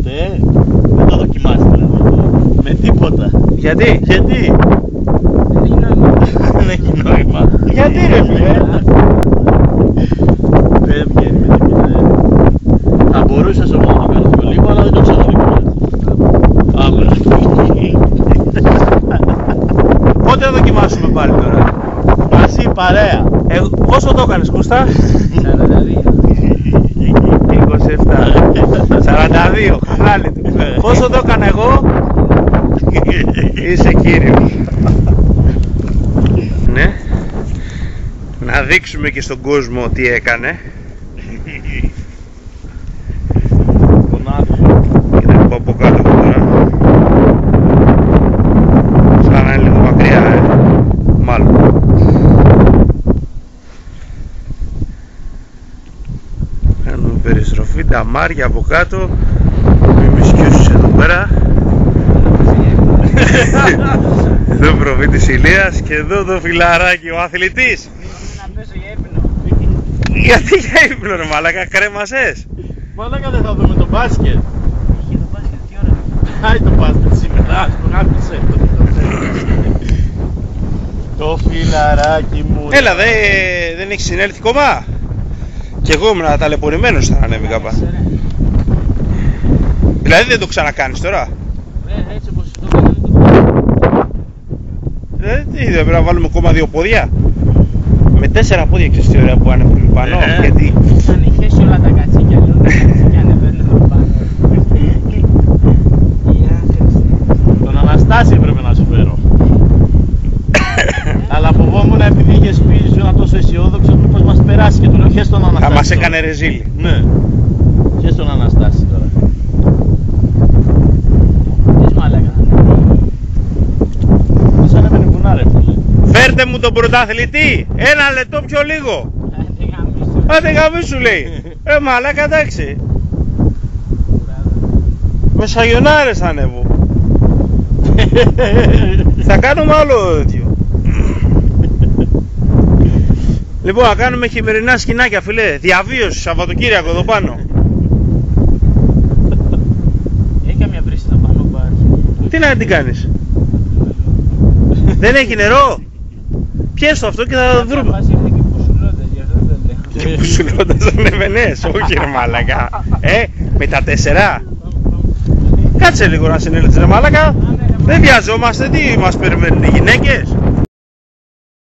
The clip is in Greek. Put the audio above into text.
ποτέ. Δεν το δοκιμάστε δηλαδή. Με τίποτα. Γιατί? Γιατί? Δεν έχει νόημα. Γιατί ρε φίλε? Δεν βγαίνει με τίποτα. Θα μπορούσες όμως να το κάνεις πιο λίγο, αλλά δεν το ξαναδοκιμάσεις. Πότε θα δοκιμάσουμε πάλι τώρα? Μαζί παρέα. Πόσο το έκανες Κούστα? 42. 27. 42. Χαλάλι του. Πόσο το έκανα εγώ? Είσαι κύριος. Ναι. Να δείξουμε και στον κόσμο τι έκανε. Τον άφησε. Και θα πάω από κάτω τώρα. Σαν να είναι λίγο μακριά, μάλλον. Κάνουμε περιστροφή, τα μάρια από κάτω. Με μισκιούσεις εδώ πέρα. Εδώ προβεί της Ηλίας και εδώ το φιλαράκι, ο αθλητής. Να πέσω για ύπνο. Γιατί για ύπνο ρε μαλάκα, κρέμασες? Μαλάκα δεν θα δούμε το μπάσκετ. Είχε το μπάσκετ, τι ώρα? Άι το μπάσκετ σήμερα, τον άφησε. Το φιλαράκι μου. Έλα, δεν έχει συνέλθει κομμά. Κι εγώ ήμουν ταλαιπωρημένος όταν ανέβηκα πάνω. Δηλαδή δεν το ξανακάνεις τώρα? Έτσι όπως το έκανα δεν το κάνω. Τι, δεν πρέπει να βάλουμε ακόμα 2 πόδια? Με 4 πόδια ξέρεις τι ωραία που ανεβαίνουν πάνω, γιατί... Αν είχες όλα τα κατσίκια, λίγο τα κατσίκια ανεβαίνουν εδώ πάνω. Τον Αναστάση έπρεπε να σου φέρω. Αλλά φοβόμουν επειδή είχες πει ήσουν τόσο αισιόδοξο μήπως μας περάσει και του λέω χες τον Αναστάση. Θα μας τώρα. έκανε ρεζίλι. Ναι. Χες τον Αναστάση τώρα. Τις μάλακα. Πώς ανέβαινε βουνά ρε φίλε. Φέρτε μου τον πρωταθλητή, 1 λεπτό πιο λίγο. Άντε γαμίσου λέει. Μαλάκα εντάξει. Με σαγιονάρες θα ανέβω. Θα κάνουμε άλλο τέτοιο. Λοιπόν, να κάνουμε χειμερινά σκηνάκια φίλε. Διαβίωση Σαββατοκύριακο εδώ πάνω. Έχει καμία βρύση εδώ πάνω πάρει. Τι να την κάνεις? Δεν έχει νερό? Πιες το αυτό και θα βρούμε. Μας ήρθε και πουσουλώντας, γι' αυτό δεν λέω. Και πουσουλώντας ανεβαινές, όχι ρε μάλακα. Με τα 4. Κάτσε λίγο να συνέλθεις ρε μάλακα. Δεν βιαζόμαστε, τι μας περιμένουν οι γυναίκες?